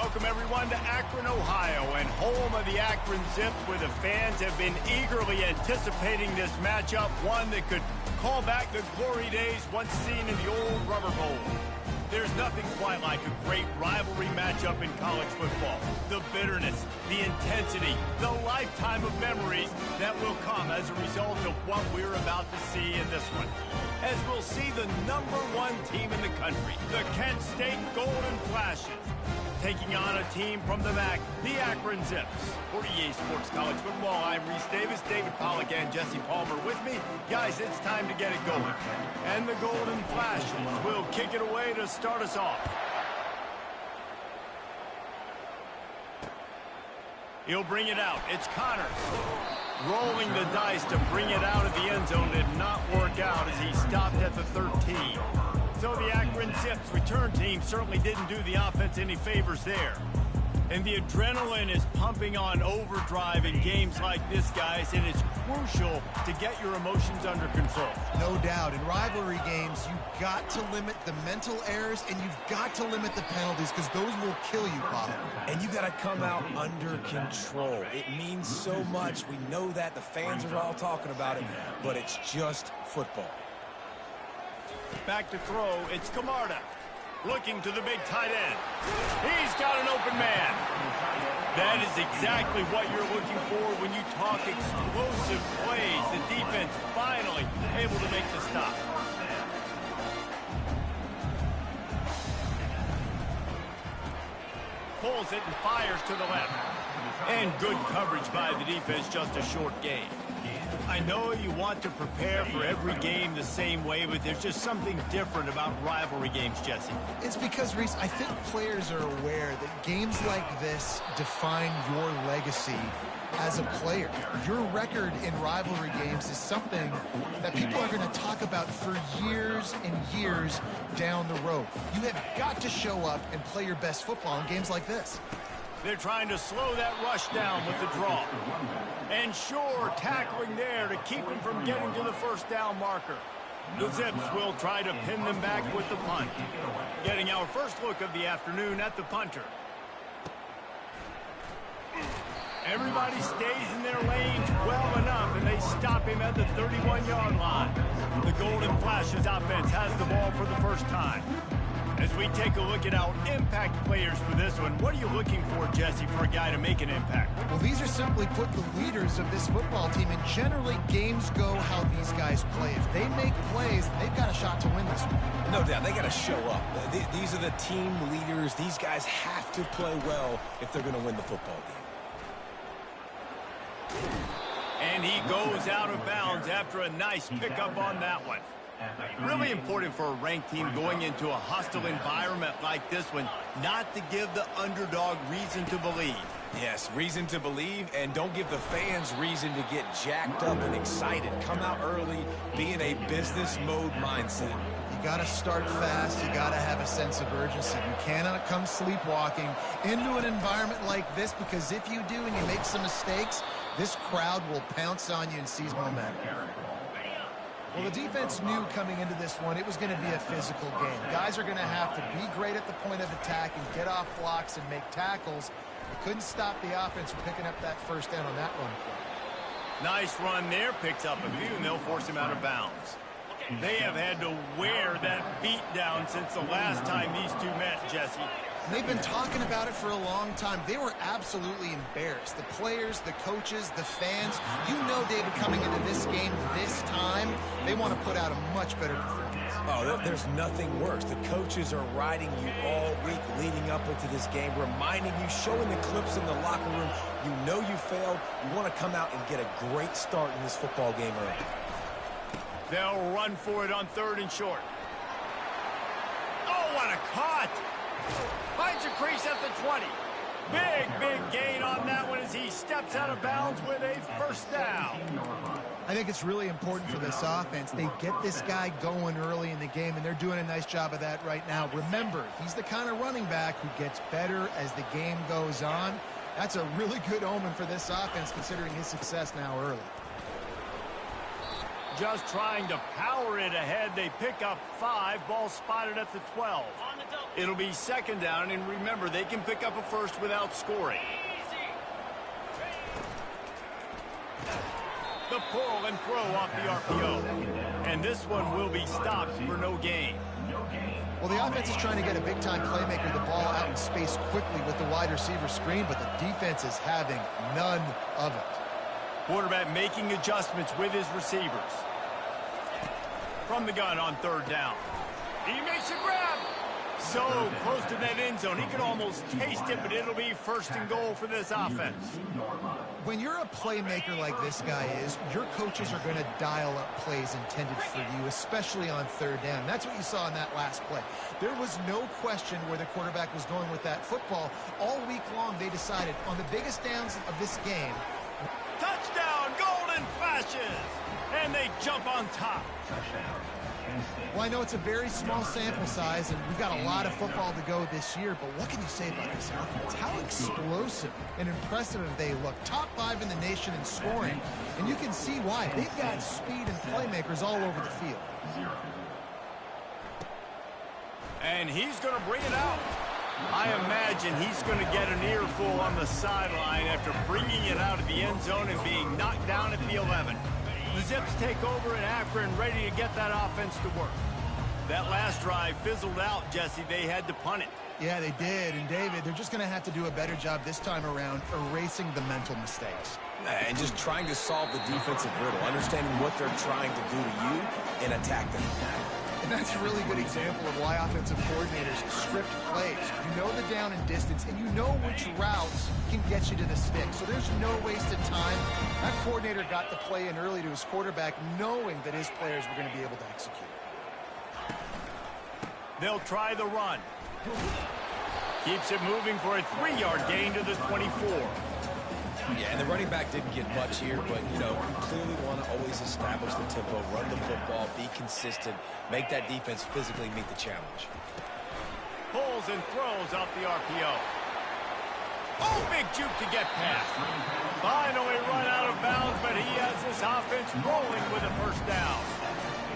Welcome, everyone, to Akron, Ohio, and home of the Akron Zips, where the fans have been eagerly anticipating this matchup, one that could call back the glory days once seen in the old Rubber Bowl. There's nothing quite like a great rivalry matchup in college football. The bitterness, the intensity, the lifetime of memories that will come as a result of what we're about to see in this one. As we'll see the #1 team in the country, the Kent State Golden Flashes, taking on a team from the MAC, the Akron Zips. For EA Sports College Football, I'm Reese Davis, David Pollack, and Jesse Palmer with me. Guys, it's time to get it going. And the Golden Flashes will kick it away to start us off. He'll bring it out. It's Connors. Rolling the dice to bring it out of the end zone did not work out as he stopped at the 13. So the Akron Zips return team certainly didn't do the offense any favors there. And the adrenaline is pumping on overdrive in games like this, guys, and it's crucial to get your emotions under control. No doubt. In rivalry games, you've got to limit the mental errors, and you've got to limit the penalties, because those will kill you, Bob. And you got to come out under control. It means so much. We know that. The fans are all talking about it, but it's just football. Back to throw, it's Camarda. Looking to the big tight end. He's got an open man. That is exactly what you're looking for when you talk explosive plays. The defense finally able to make the stop. Pulls it and fires to the left. And good coverage by the defense, just a short gain. I know you want to prepare for every game the same way, but there's just something different about rivalry games, Jesse. It's because, Reese, I think players are aware that games like this define your legacy as a player. Your record in rivalry games is something that people are going to talk about for years and years down the road. You have got to show up and play your best football in games like this. They're trying to slow that rush down with the draw. And sure, tackling there to keep him from getting to the first down marker. The Zips will try to pin them back with the punt. Getting our first look of the afternoon at the punter. Everybody stays in their lanes well enough, and they stop him at the 31-yard line. The Golden Flashes offense has the ball for the first time. As we take a look at our impact players for this one, what are you looking for, Jesse, for a guy to make an impact? Well, these are simply put the leaders of this football team, and generally games go how these guys play. If they make plays, they've got a shot to win this one. No doubt, they got to show up. These are the team leaders. These guys have to play well if they're going to win the football game. And he goes out of bounds after a nice pickup on that one. Really important for a ranked team going into a hostile environment like this one, not to give the underdog reason to believe. Yes, reason to believe, and don't give the fans reason to get jacked up and excited. Come out early, be in a business mode mindset. You got to start fast. You got to have a sense of urgency. You cannot come sleepwalking into an environment like this, because if you do and you make some mistakes, this crowd will pounce on you and seize momentum. Well, the defense knew coming into this one it was going to be a physical game. Guys are going to have to be great at the point of attack and get off blocks and make tackles. They couldn't stop the offense from picking up that first down on that run play. Nice run there. Picks up a few, and they'll force him out of bounds. They have had to wear that beat down since the last time these two met, Jesse. They've been talking about it for a long time. They were absolutely embarrassed. The players, the coaches, the fans. You know, David, coming into this game this time, they want to put out a much better performance. Oh, there's nothing worse. The coaches are riding you all week leading up into this game, reminding you, showing the clips in the locker room. You know you failed. You want to come out and get a great start in this football game early. They'll run for it on 3rd and short. Oh, what a cut! Finds a crease at the 20. Big gain on that one as he steps out of bounds with a first down. I think it's really important for this offense. They get this guy going early in the game, and they're doing a nice job of that right now. Remember, he's the kind of running back who gets better as the game goes on. That's a really good omen for this offense, considering his success now early. just trying to power it ahead. They pick up 5. Ball spotted at the 12. It'll be second down, and remember, they can pick up a first without scoring. The pull and throw off the RPO. And this one will be stopped for no gain. Well, the offense is trying to get a big-time playmaker the ball out in space quickly with the wide receiver screen, but the defense is having none of it. Quarterback making adjustments with his receivers. From the gun on third down. He makes a grab. So close to that end zone. He can almost taste it, but it'll be first and goal for this offense. When you're a playmaker like this guy is, your coaches are going to dial up plays intended for you, especially on third down. That's what you saw in that last play. There was no question where the quarterback was going with that football. All week long, they decided on the biggest downs of this game. Touchdown, golden flashes, and they jump on top. Well, I know it's a very small sample size, and we've got a lot of football to go this year, but what can you say about this offense? How explosive and impressive have they looked? Top 5 in the nation in scoring, and you can see why. They've got speed and playmakers all over the field. And he's going to bring it out. I imagine he's going to get an earful on the sideline after bringing it out of the end zone and being knocked down at the 11. The Zips take over in Akron, ready to get that offense to work. That last drive fizzled out, Jesse. They had to punt it. Yeah, they did. And, David, they're just going to have to do a better job this time around erasing the mental mistakes. And just trying to solve the defensive riddle, understanding what they're trying to do to you and attack them. And that's a really good example of why offensive coordinators script plays. You know the down and distance, and you know which routes can get you to the stick. So there's no wasted time. That coordinator got the play in early to his quarterback, knowing that his players were going to be able to execute. They'll try the run. Keeps it moving for a 3-yard gain to the 24. Yeah, and the running back didn't get much here, but, you know, you clearly want to always establish the tempo, run the football, be consistent, make that defense physically meet the challenge. Pulls and throws off the RPO. Oh, big juke to get past. Finally run out of bounds, but he has this offense rolling with a first down.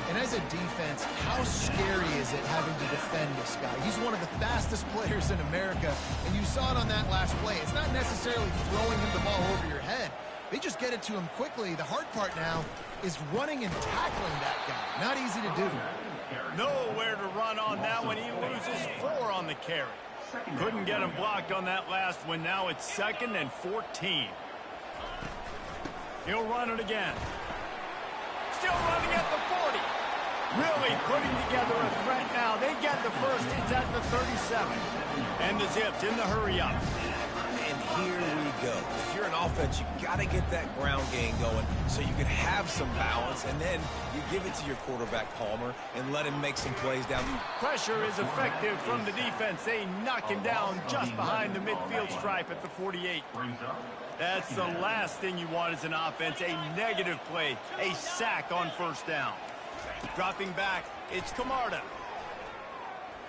And as a defense, how scary is it having to defend this guy? He's one of the fastest players in America, and you saw it on that last play. It's not necessarily throwing him the ball over your head. They just get it to him quickly. The hard part now is running and tackling that guy. Not easy to do. Nowhere to run on that one. He loses 4 on the carry. Couldn't get him blocked on that last one. Now it's 2nd and 14. He'll run it again. Still running at the 40. Really putting together a threat now. They get the first. It's at the 37. And the Zips in the hurry up. And here we go. If you're an offense, you got to get that ground game going so you can have some balance, and then you give it to your quarterback, Palmer, and let him make some plays down. Pressure is effective from the defense. They knock him down just behind the midfield stripe at the 48. That's the last thing you want as an offense, a negative play, a sack on first down. Dropping back, it's Camarda.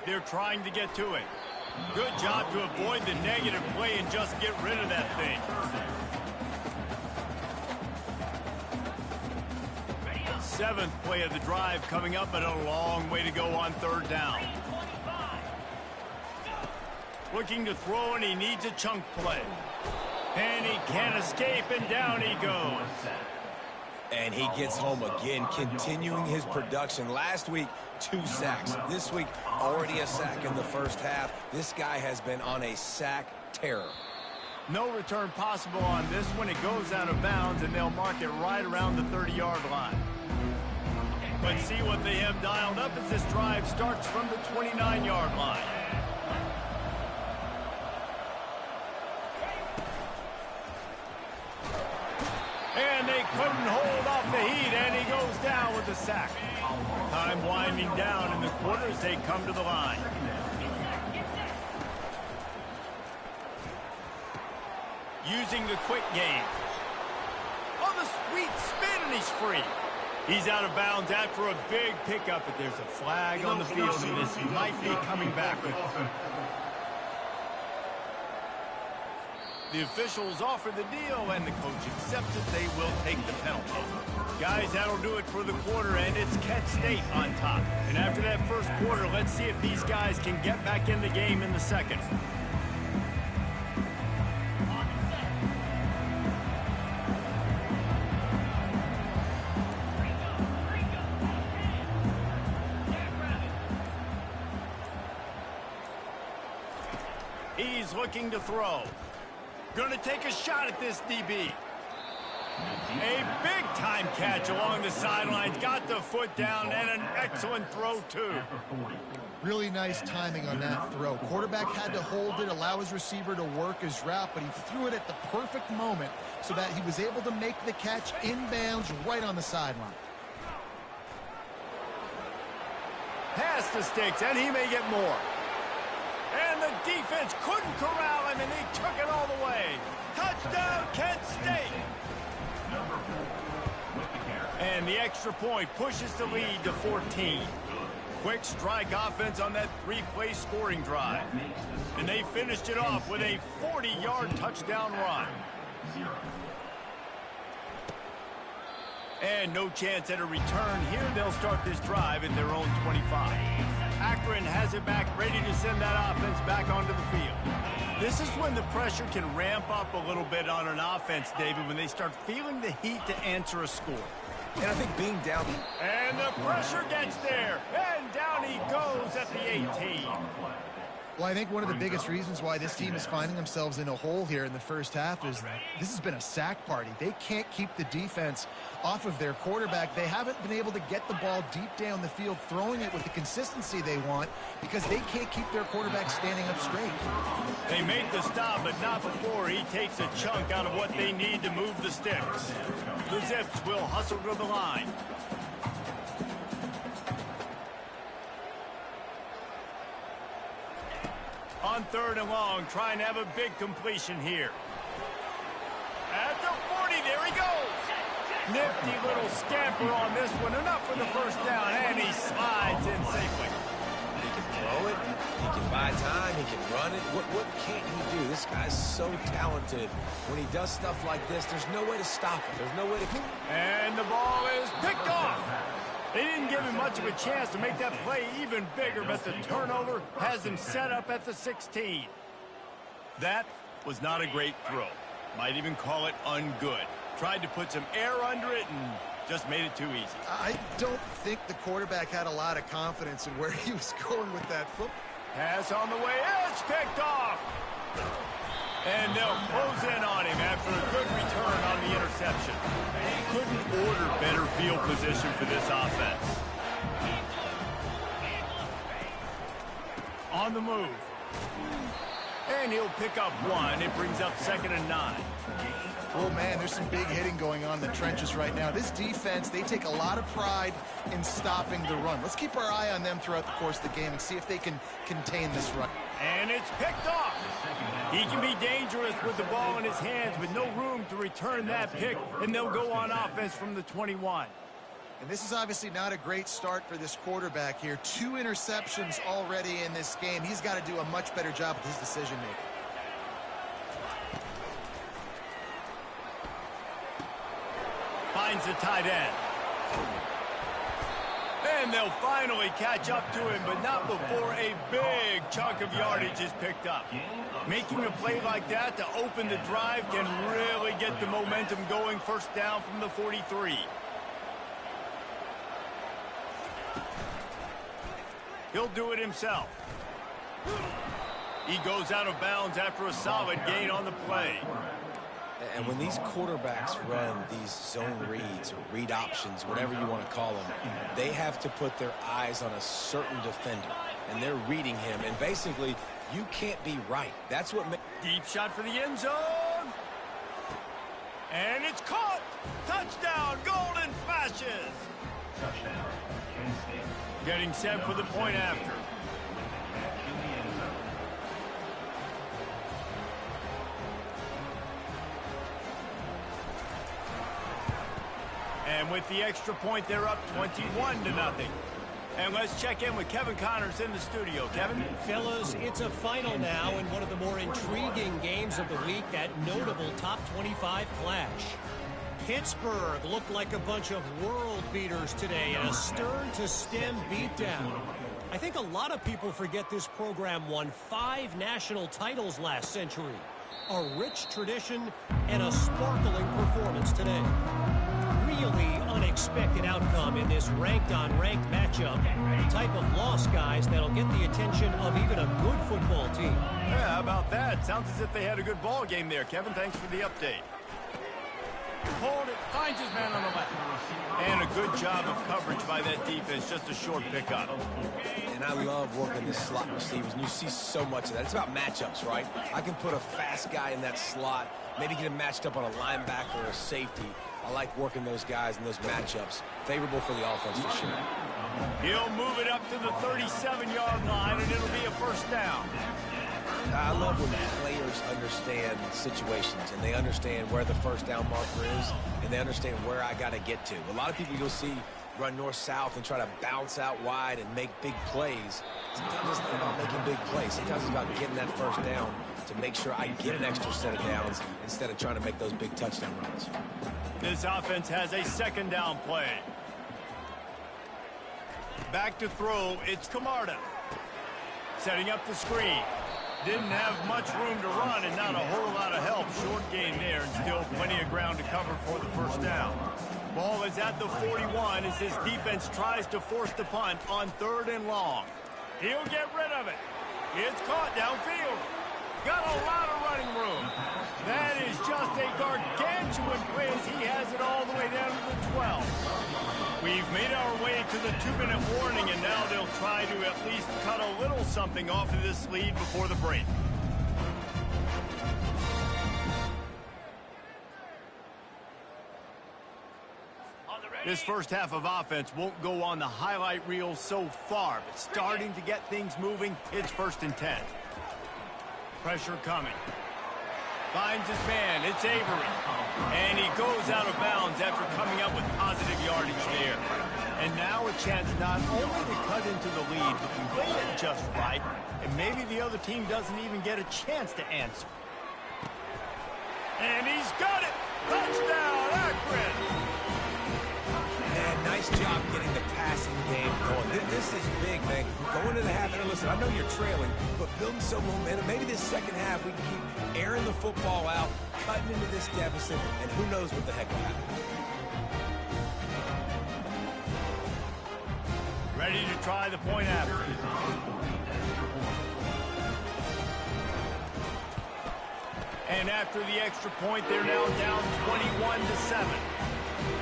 They're trying to get to it. Good job to avoid the negative play and just get rid of that thing. Seventh play of the drive coming up, but a long way to go on third down. Looking to throw, and he needs a chunk play. And he can't escape, and down he goes. And he gets home again, continuing his production. Last week, 2 sacks. This week, already a sack in the first half. This guy has been on a sack terror. No return possible on this one. It goes out of bounds, and they'll mark it right around the 30-yard line. But see what they have dialed up as this drive starts from the 29-yard line. And they couldn't hold off the heat, and he goes down with a sack. Time winding down in the quarter as they come to the line. Using the quick game. Oh, the sweet spin, and he's free. He's out of bounds after a big pickup, but there's a flag on the field, and this might be coming back. The officials offer the deal, and the coach accepts it. They will take the penalty. Guys, that'll do it for the quarter, and it's Kent State on top. And after that first quarter, let's see if these guys can get back in the game in the second. He's looking to throw. Gonna take a shot at this DB. A big-time catch along the sidelines. Got the foot down, and an excellent throw, too. Really nice timing on that throw. Quarterback had to hold it, allow his receiver to work his route, but he threw it at the perfect moment so that he was able to make the catch inbounds right on the sideline. Past the sticks, and he may get more. And the defense couldn't corral him, and he took it all the way. Touchdown, Kent State! And the extra point pushes the lead to 14. Quick strike offense on that three-play scoring drive. And they finished it off with a 40-yard touchdown run. And no chance at a return here. They'll start this drive at their own 25. Akron has it back, ready to send that offense back onto the field. This is when the pressure can ramp up a little bit on an offense, David, when they start feeling the heat to answer a score. And I think being down... And the pressure gets there, and down he goes at the 18. Well, I think one of the biggest reasons why this team is finding themselves in a hole here in the first half is this has been a sack party. They can't keep the defense off of their quarterback. They haven't been able to get the ball deep down the field, throwing it with the consistency they want because they can't keep their quarterback standing up straight. They make the stop, but not before he takes a chunk out of what they need to move the sticks. The Zips will hustle to the line. On 3rd and long, trying to have a big completion here. At the 40, there he goes. Nifty little scamper on this one, enough for the first down, and he slides in safely. He can throw it, he can buy time, he can run it. What can't he do? This guy's so talented. When he does stuff like this, there's no way to stop him. There's no way to... And the ball is picked off. They didn't give him much of a chance to make that play even bigger, but the turnover has him set up at the 16. That was not a great throw. Might even call it ungood. Tried to put some air under it and just made it too easy. I don't think the quarterback had a lot of confidence in where he was going with that football. Pass on the way. It's picked off. And they'll close in on him after a good return on the interception. Couldn't order better field position for this offense. On the move. And he'll pick up one. It brings up 2nd and 9. Oh, man, there's some big hitting going on in the trenches right now. This defense, they take a lot of pride in stopping the run. Let's keep our eye on them throughout the course of the game and see if they can contain this run. And it's picked off. He can be dangerous with the ball in his hands with no room to return that pick, and they'll go on offense from the 21. And this is obviously not a great start for this quarterback here. 2 interceptions already in this game. He's got to do a much better job with his decision-making. Finds the tight end. And they'll finally catch up to him, but not before a big chunk of yardage is picked up. Making a play like that to open the drive can really get the momentum going. First down from the 43. He'll do it himself. He goes out of bounds after a solid gain on the play. And when these quarterbacks run these zone reads or read options, whatever you want to call them, they have to put their eyes on a certain defender. And they're reading him. And basically, you can't be right. That's what makes... Deep shot for the end zone. And it's caught. Touchdown, Golden Flashes. Touchdown. Getting set for the point after. And with the extra point, they're up 21-0. And let's check in with Kevin Connors in the studio. Kevin? Fellas, it's a final now in one of the more intriguing games of the week, that notable top 25 clash. Pittsburgh looked like a bunch of world beaters today in a stern-to-stem beatdown. I think a lot of people forget this program won 5 national titles last century. A rich tradition and a sparkling performance today. Really unexpected outcome in this ranked-on-ranked matchup. The type of loss, guys, that'll get the attention of even a good football team. Yeah, how about that? Sounds as if they had a good ball game there, Kevin. Thanks for the update. Hold it, finds his man on the left. And a good job of coverage by that defense, just a short pickup. And I love working the slot receivers, and you see so much of that. It's about matchups, right? I can put a fast guy in that slot, maybe get him matched up on a linebacker or a safety. I like working those guys in those matchups. Favorable for the offense for sure. He'll move it up to the 37-yard line, and it'll be a first down. I love when players understand situations, and they understand where the first down marker is, and they understand where I got to get to. A lot of people you'll see run north-south and try to bounce out wide and make big plays. Sometimes it's not about making big plays. Sometimes it's about getting that first down to make sure I get an extra set of downs instead of trying to make those big touchdown runs. This offense has a second down play. Back to throw, it's Camarda. Setting up the screen. Didn't have much room to run and not a whole lot of help. Short gain there and still plenty of ground to cover for the first down. Ball is at the 41 as his defense tries to force the punt on 3rd and long. He'll get rid of it. It's caught downfield. Got a lot of running room. That is just a gargantuan play as he has it all the way down to the 12. We've made our way to the 2-minute warning, and now they'll try to at least cut a little something off of this lead before the break. This first half of offense won't go on the highlight reel so far, but starting to get things moving, it's 1st and 10. Pressure coming. Finds his man. It's Avery. And he goes out of bounds after coming up with positive yardage there. And now a chance not only to cut into the lead, but to play it just right. And maybe the other team doesn't even get a chance to answer. And he's got it. Touchdown, Akron. And nice job getting the passing game going. This is big, man. Going to the half, and listen, I know you're trailing, but building some momentum. Maybe this second half we can keep airing the football out, cutting into this deficit, and who knows what the heck will happen. Ready to try the point after. And after the extra point, they're now down 21-7.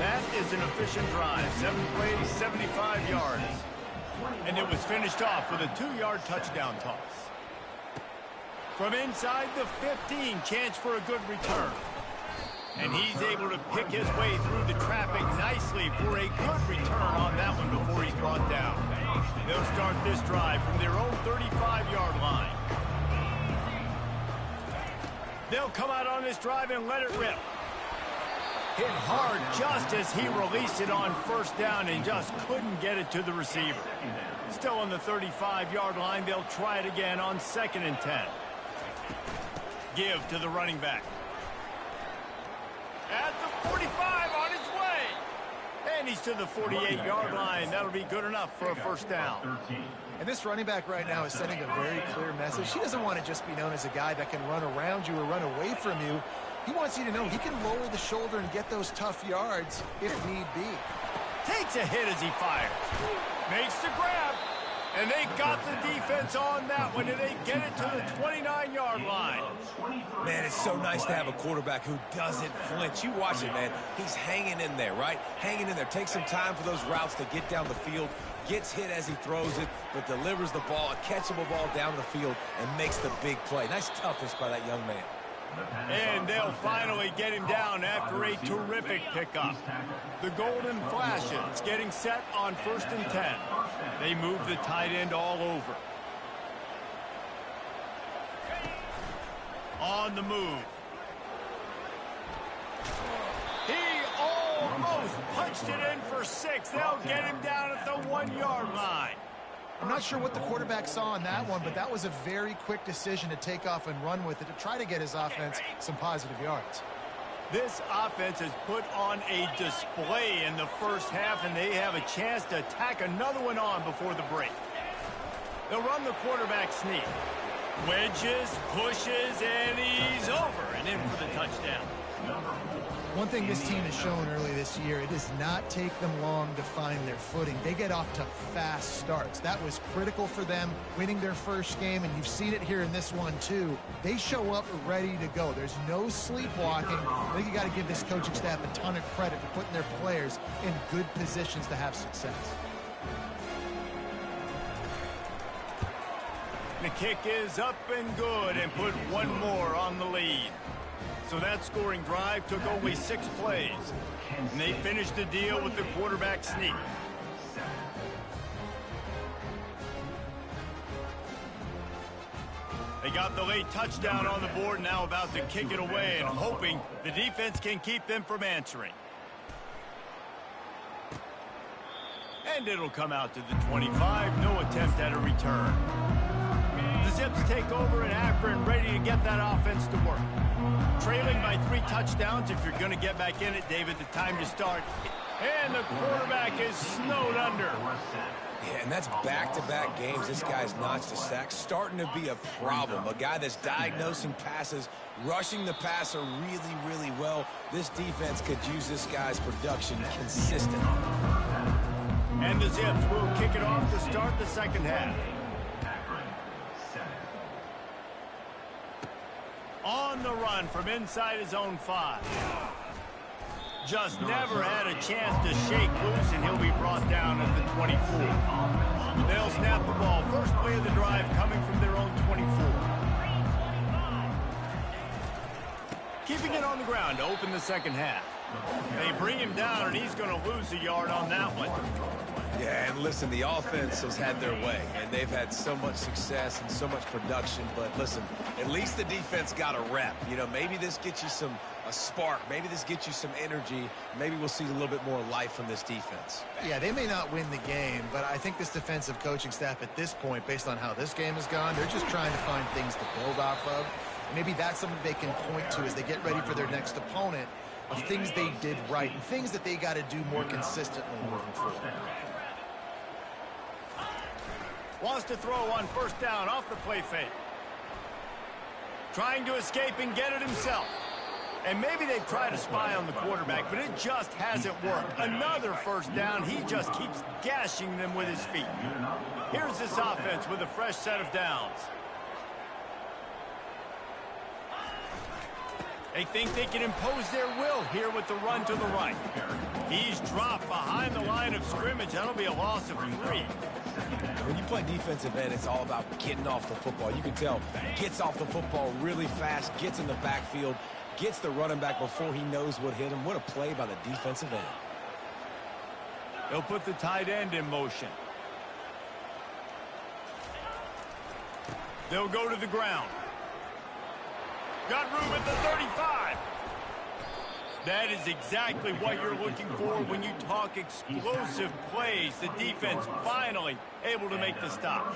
That is an efficient drive. 7 plays, 75 yards. And it was finished off with a 2-yard touchdown toss. From inside the 15, chance for a good return. And he's able to pick his way through the traffic nicely for a good return on that one before he's brought down. They'll start this drive from their own 35-yard line. They'll come out on this drive and let it rip. Hit hard just as he released it on first down and just couldn't get it to the receiver. Still on the 35-yard line, they'll try it again on 2nd and 10. Give to the running back. At the 45 on his way. And he's to the 48-yard line. That'll be good enough for a first down. And this running back right now is sending a very clear message. He doesn't want to just be known as a guy that can run around you or run away from you. He wants you to know he can lower the shoulder and get those tough yards if need be. Takes a hit as he fires. Makes the grab. And they got the defense on that one, and they get it to the 29-yard line. Man, it's so nice to have a quarterback who doesn't flinch. You watch it, man. He's hanging in there, right? Hanging in there. Takes some time for those routes to get down the field. Gets hit as he throws it, but delivers the ball, a catchable ball down the field, and makes the big play. Nice toughness by that young man. And they'll finally get him down after a terrific pickup. The Golden Flashes getting set on 1st and 10. They move the tight end all over. On the move. He almost punched punched it in for 6. They'll get him down at the 1-yard line. I'm not sure what the quarterback saw on that one, but that was a very quick decision to take off and run with it to try to get his offense some positive yards. This offense has put on a display in the first half, and they have a chance to tack another one on before the break. They'll run the quarterback sneak. Wedges, pushes, and he's over and in for the touchdown. One thing this team has shown early this year, it does not take them long to find their footing. They get off to fast starts. That was critical for them winning their first game, and you've seen it here in this one too. They show up ready to go. There's no sleepwalking. I think you got to give this coaching staff a ton of credit for putting their players in good positions to have success. The kick is up and good and put one more on the lead. So that scoring drive took only 6 plays. And they finished the deal with the quarterback sneak. They got the late touchdown on the board, now about to kick it away and hoping the defense can keep them from answering. And it'll come out to the 25. No attempt at a return. The Zips take over in Akron, ready to get that offense to work. Trailing by 3 touchdowns. If you're going to get back in it, David, the time to start. And the quarterback is snowed under. Yeah, and that's back-to-back games. This guy's notched a sack, starting to be a problem. A guy that's diagnosing passes, rushing the passer really, really well. This defense could use this guy's production consistently. And the Zips will kick it off to start the second half. On the run from inside his own 5. Just never had a chance to shake loose, and he'll be brought down at the 24. They'll snap the ball. First play of the drive coming from their own 24. Keeping it on the ground to open the second half. They bring him down, and he's going to lose a yard on that one. Yeah, and listen, the offense has had their way, and they've had so much success and so much production. But listen, at least the defense got a rep. You know, maybe this gets you a spark. Maybe this gets you some energy. Maybe we'll see a little bit more life from this defense. Yeah, they may not win the game, but I think this defensive coaching staff at this point, based on how this game has gone, they're just trying to find things to build off of. Maybe that's something they can point to as they get ready for their next opponent, of things they did right and things that they got to do more consistently moving forward. Wants to throw on first down off the play fake. Trying to escape and get it himself. And maybe they've tried to spy on the quarterback, but it just hasn't worked. Another first down. He just keeps gashing them with his feet. Here's this offense with a fresh set of downs. They think they can impose their will here with the run to the right. He's dropped behind the line of scrimmage. That'll be a loss of 3. When you play defensive end, it's all about getting off the football. You can tell, gets off the football really fast, gets in the backfield, gets the running back before he knows what hit him. What a play by the defensive end. They'll put the tight end in motion. They'll go to the ground. Got room at the 35. That is exactly what you're looking for when you talk explosive plays. The defense finally able to make the stop.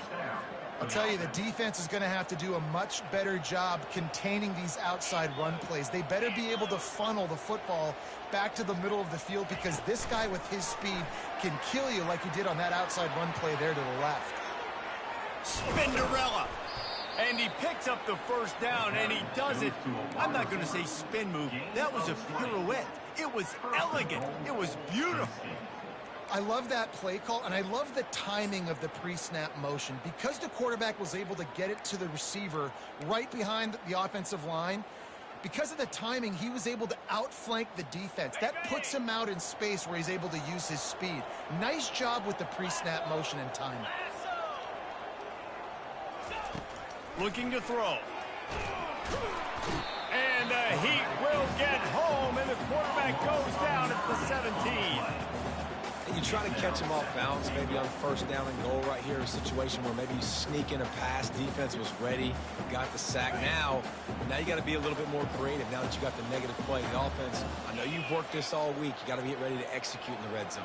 I'll tell you, the defense is going to have to do a much better job containing these outside run plays. They better be able to funnel the football back to the middle of the field, because this guy with his speed can kill you like he did on that outside run play there to the left. Spinderella. And he picks up the first down, and he does it. I'm not going to say spin move. That was a pirouette. It was elegant. It was beautiful. I love that play call, and I love the timing of the pre-snap motion. Because the quarterback was able to get it to the receiver right behind the offensive line, because of the timing, he was able to outflank the defense. That puts him out in space where he's able to use his speed. Nice job with the pre-snap motion and timing. Looking to throw. And the Heat will get home, and the quarterback goes down at the 17. And you try to catch them off balance, maybe on first down and goal right here, a situation where maybe you sneak in a pass, defense was ready, got the sack. Now you got to be a little bit more creative now that you got the negative play. The offense, I know you've worked this all week. You got to get ready to execute in the red zone.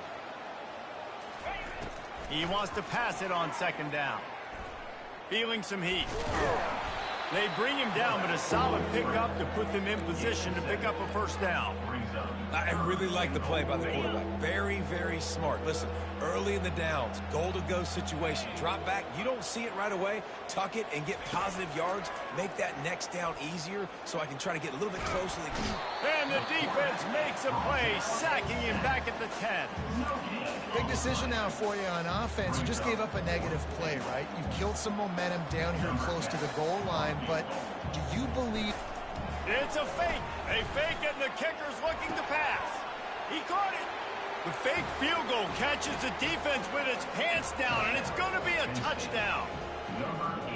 He wants to pass it on second down. Feeling some heat. They bring him down, but a solid pickup to put them in position to pick up a first down. I really like the play by the quarterback. Very, very smart. Listen, early in the downs, goal-to-go situation. Drop back, you don't see it right away. Tuck it and get positive yards. Make that next down easier so I can try to get a little bit closer to the key. And the defense makes a play, sacking him back at the 10. Big decision now for you on offense. You just gave up a negative play, right? You've killed some momentum down here close to the goal line, but do you believe... It's a fake. They fake it, and the kicker's looking to pass. He caught it. The fake field goal catches the defense with its pants down, and it's going to be a touchdown.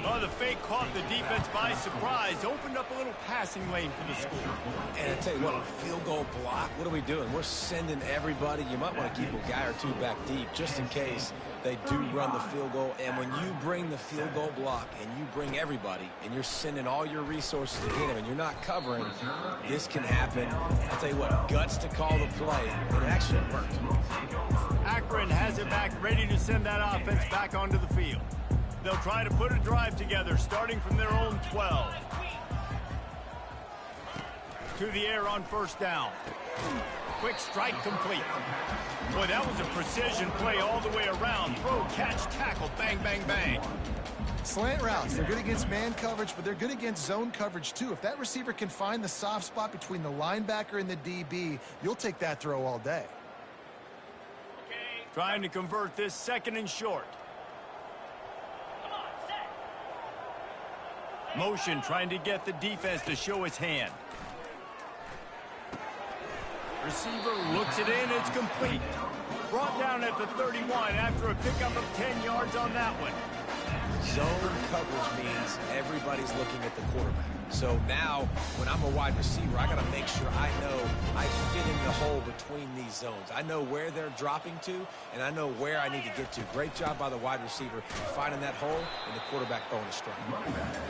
Oh, the fake caught the defense by surprise, opened up a little passing lane for the score. And I tell you what, a field goal block, what are we doing? We're sending everybody. You might want to keep a guy or two back deep just in case they do run the field goal. And when you bring the field goal block and you bring everybody and you're sending all your resources to hit him and you're not covering, this can happen. I'll tell you what, guts to call the play. It actually worked. Akron has it back, ready to send that offense back onto the field. They'll try to put a drive together, starting from their own 12. To the air on first down. Quick strike complete. Boy, that was a precision play all the way around. Throw, catch, tackle, bang, bang, bang. Slant routes, they're good against man coverage, but they're good against zone coverage too. If that receiver can find the soft spot between the linebacker and the DB, you'll take that throw all day. Trying to convert this second and short. Motion trying to get the defense to show its hand. Receiver looks it in. It's complete. Brought down at the 31 after a pickup of 10 yards on that one. Zone coverage means everybody's looking at the quarterback. So now, when I'm a wide receiver, I got to make sure I know I fit in the hole between these zones. I know where they're dropping to, and I know where I need to get to. Great job by the wide receiver finding that hole, and the quarterback throwing a strike.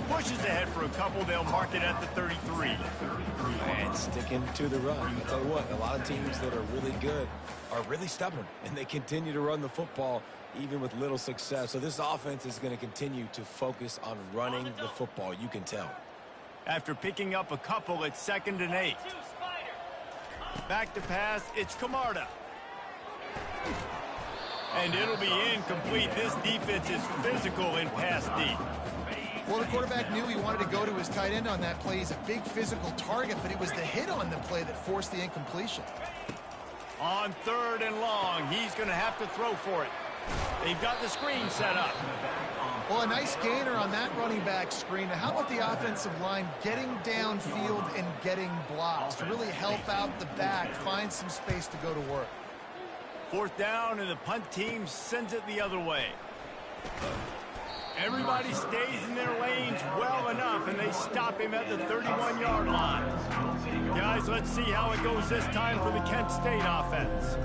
Pushes ahead for a couple. They'll mark it at the 33. And sticking to the run. I'll tell you what, a lot of teams that are really good are really stubborn, and they continue to run the football even with little success. So this offense is going to continue to focus on running the football. You can tell. After picking up a couple, it's 2nd and 8. Back to pass, it's Camarda. And it'll be incomplete. This defense is physical in pass deep. Well, the quarterback knew he wanted to go to his tight end on that play. He's a big physical target, but it was the hit on the play that forced the incompletion. On 3rd and long, he's going to have to throw for it. They've got the screen set up. Well, a nice gainer on that running back screen. Now, how about the offensive line getting downfield and getting blocks to really help out the back, find some space to go to work? 4th down, and the punt team sends it the other way. Everybody stays in their lanes well enough, and they stop him at the 31-yard line. Guys, let's see how it goes this time for the Kent State offense.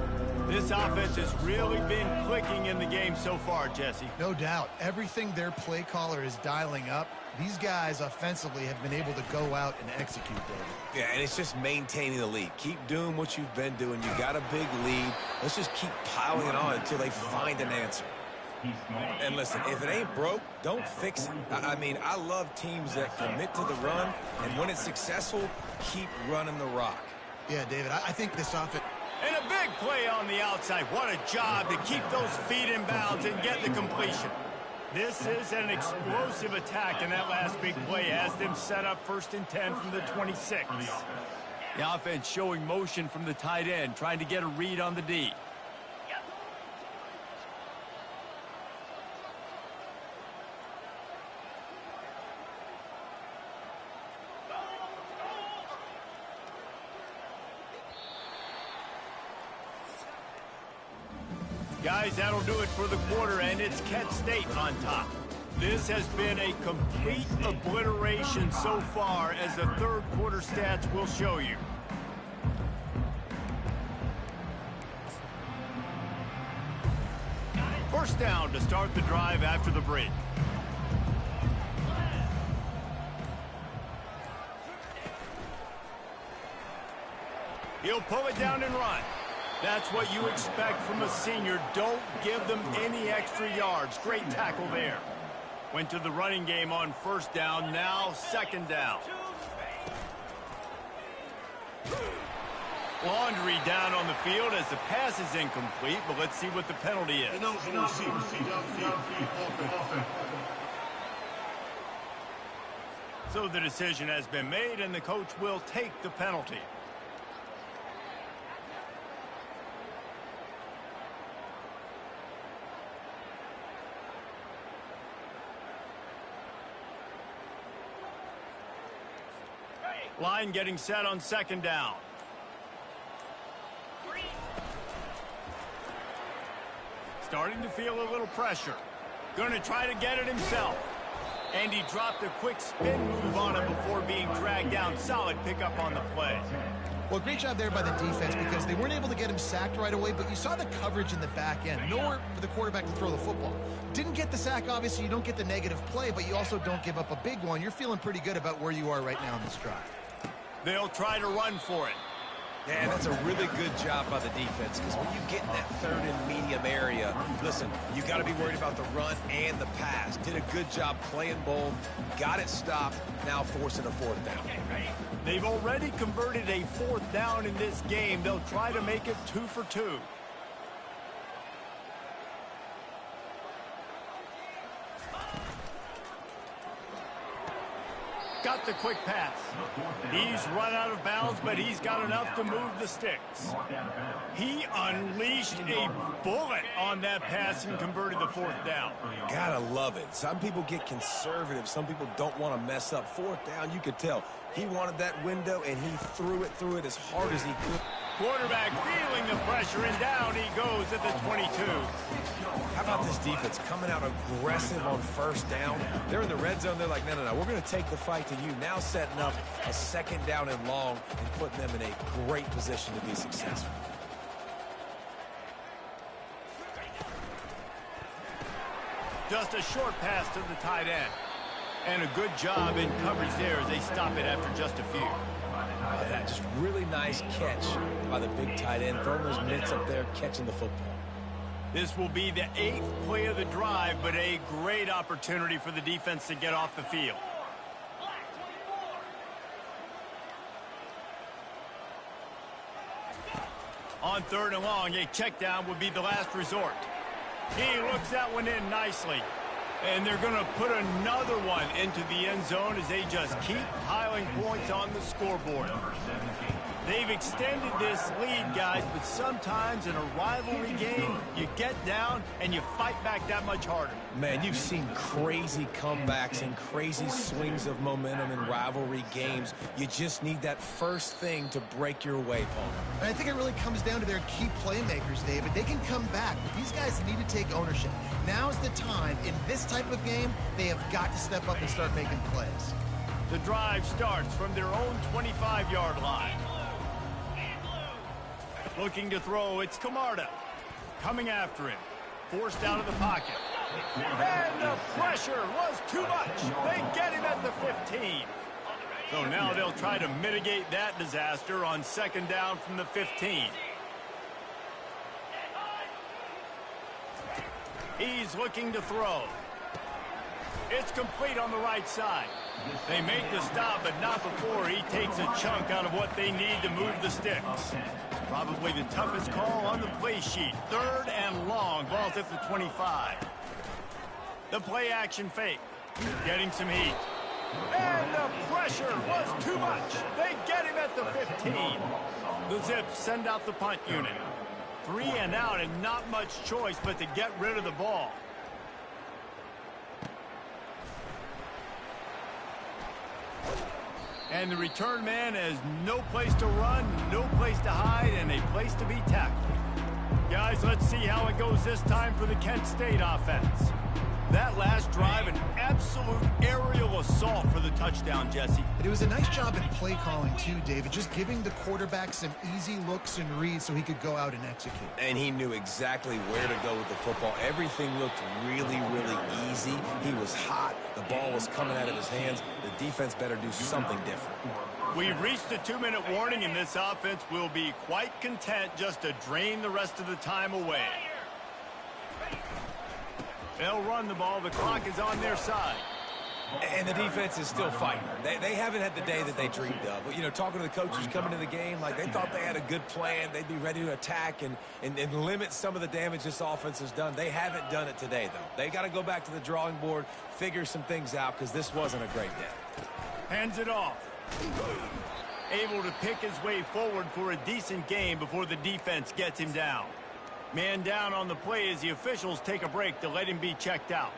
This offense has really been clicking in the game so far, Jesse. No doubt. Everything their play caller is dialing up, these guys offensively have been able to go out and execute, David. Yeah, and it's just maintaining the lead. Keep doing what you've been doing. You got a big lead. Let's just keep piling it on until they find an answer. And listen, if it ain't broke, don't fix it. I mean, I love teams that commit to the run, and when it's successful, keep running the rock. Yeah, David, I think this offense... And a big play on the outside. What a job to keep those feet in bounds and get the completion. This is an explosive attack, and that last big play has them set up 1st and 10 from the 26. The offense showing motion from the tight end, trying to get a read on the D. Guys, that'll do it for the quarter, and it's Kent State on top. This has been a complete obliteration so far, as the 3rd quarter stats will show you. first down to start the drive after the break. He'll pull it down and run. That's what you expect from a senior. Don't give them any extra yards. Great tackle there. Went to the running game on first down, now second down. Laundry down on the field as the pass is incomplete, but let's see what the penalty is. So the decision has been made, and the coach will take the penalty. Line getting set on second down. Starting to feel a little pressure. Going to try to get it himself. And he dropped a quick spin move on it before being dragged down. Solid pickup on the play. Well, great job there by the defense because they weren't able to get him sacked right away, but you saw the coverage in the back end. Nowhere for the quarterback to throw the football. Didn't get the sack, obviously. You don't get the negative play, but you also don't give up a big one. You're feeling pretty good about where you are right now in this drive. They'll try to run for it. Yeah, that's a really good job by the defense because when you get in that third and medium area, listen, you got to be worried about the run and the pass. Did a good job playing bold, got it stopped, now forcing a fourth down. They've already converted a fourth down in this game. They'll try to make it 2 for 2. Got the quick pass. He's run out of bounds, but he's got enough to move the sticks. He unleashed a bullet on that pass and converted the fourth down. Gotta love it. Some people get conservative. Some people don't want to mess up. Fourth down, you could tell. He wanted that window, and he threw it as hard as he could. Quarterback feeling the pressure, and down he goes at the 22. How about this defense coming out aggressive on first down? They're in the red zone. They're like, no, we're going to take the fight to you. Now setting up a second down and long and putting them in a great position to be successful. Just a short pass to the tight end. And a good job in coverage there as they stop it after just a few. That just really nice catch by the big tight end, throwing those mitts up there, catching the football. This will be the 8th play of the drive, but a great opportunity for the defense to get off the field. On third and long, a check down would be the last resort. He looks that one in nicely. And they're going to put another one into the end zone as they just keep piling points on the scoreboard. They've extended this lead, guys, but sometimes in a rivalry game, you get down and you fight back that much harder. Man, you've seen crazy comebacks and crazy swings of momentum in rivalry games. You just need that first thing to break your way, Paul. And I think it really comes down to their key playmakers, David. They can come back, but these guys need to take ownership. Now's the time. In this type of game, they have got to step up and start making plays. The drive starts from their own 25-yard line. Looking to throw, it's Camarda. Coming after him. Forced out of the pocket. And the pressure was too much. They get him at the 15. So now they'll try to mitigate that disaster on second down from the 15. He's looking to throw. It's complete on the right side. They make the stop, but not before he takes a chunk out of what they need to move the sticks. Probably the toughest call on the play sheet. Third and long. Ball's at the 25. The play action fake. Getting some heat. And the pressure was too much. They get him at the 15. The Zips send out the punt unit. 3 and out and not much choice but to get rid of the ball. And the return man has no place to run, no place to hide, and a place to be tackled. Guys, let's see how it goes this time for the Kent State offense. That last drive, an absolute aerial assault for the touchdown, Jesse. It was a nice job in play calling, too, David, just giving the quarterback some easy looks and reads so he could go out and execute. And he knew exactly where to go with the football. Everything looked really, really easy. He was hot. The ball was coming out of his hands. The defense better do something different. We've reached the 2-minute warning, and this offense will be quite content just to drain the rest of the time away. They'll run the ball. The clock is on their side. And the defense is still fighting. They haven't had the day that they dreamed of. But, you know, talking to the coaches coming to the game, like they thought they had a good plan. They'd be ready to attack and limit some of the damage this offense has done. They haven't done it today, though. They got to go back to the drawing board, figure some things out, because this wasn't a great day. Hands it off. Able to pick his way forward for a decent game before the defense gets him down. Man down on the play as the officials take a break to let him be checked out.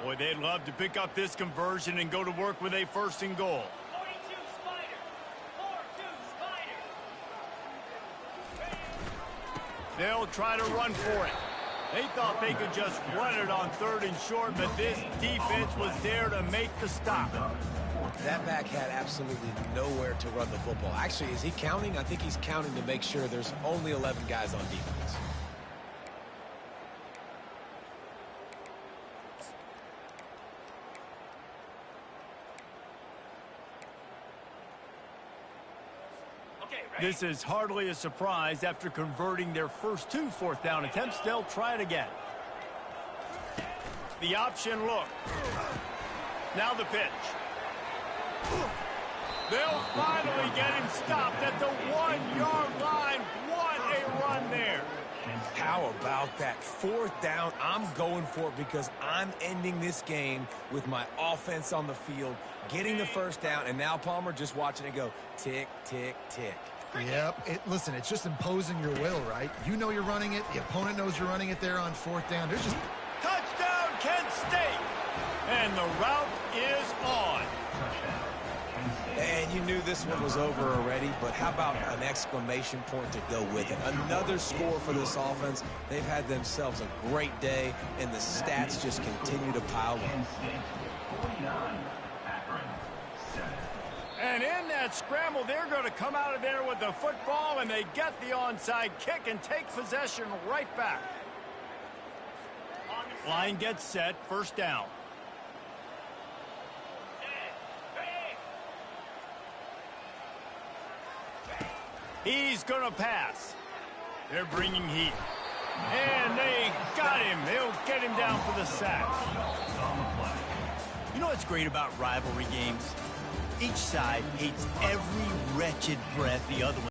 Boy, they'd love to pick up this conversion and go to work with a 1st and goal. 42 Spider. 4-2 Spider. They'll try to run for it. They thought they could just run it on 3rd and short, but this defense was there to make the stop. That back had absolutely nowhere to run the football. Actually, is he counting? I think he's counting to make sure there's only 11 guys on defense. This is hardly a surprise. After converting their first 2 4th down attempts, they'll try it again. The option look. Now the pitch. They'll finally get him stopped at the 1-yard line. What a run there. How about that 4th down? I'm going for it because I'm ending this game with my offense on the field, getting the 1st down, and now Palmer just watching it go tick, tick, tick. Yep. Listen, it's just imposing your will, right? You know you're running it. The opponent knows you're running it there on 4th down. There's just... Touchdown, Kent State. And the route is on. And you knew this one was over already, but how about an exclamation point to go with it? Another score for this offense. They've had themselves a great day, and the stats just continue to pile up. And in that scramble, they're going to come out of there with the football, and they get the onside kick and take possession right back. Line gets set, 1st down. He's going to pass. They're bringing heat. And they got him. They'll get him down for the sack. You know what's great about rivalry games? Each side hates every wretched breath the other one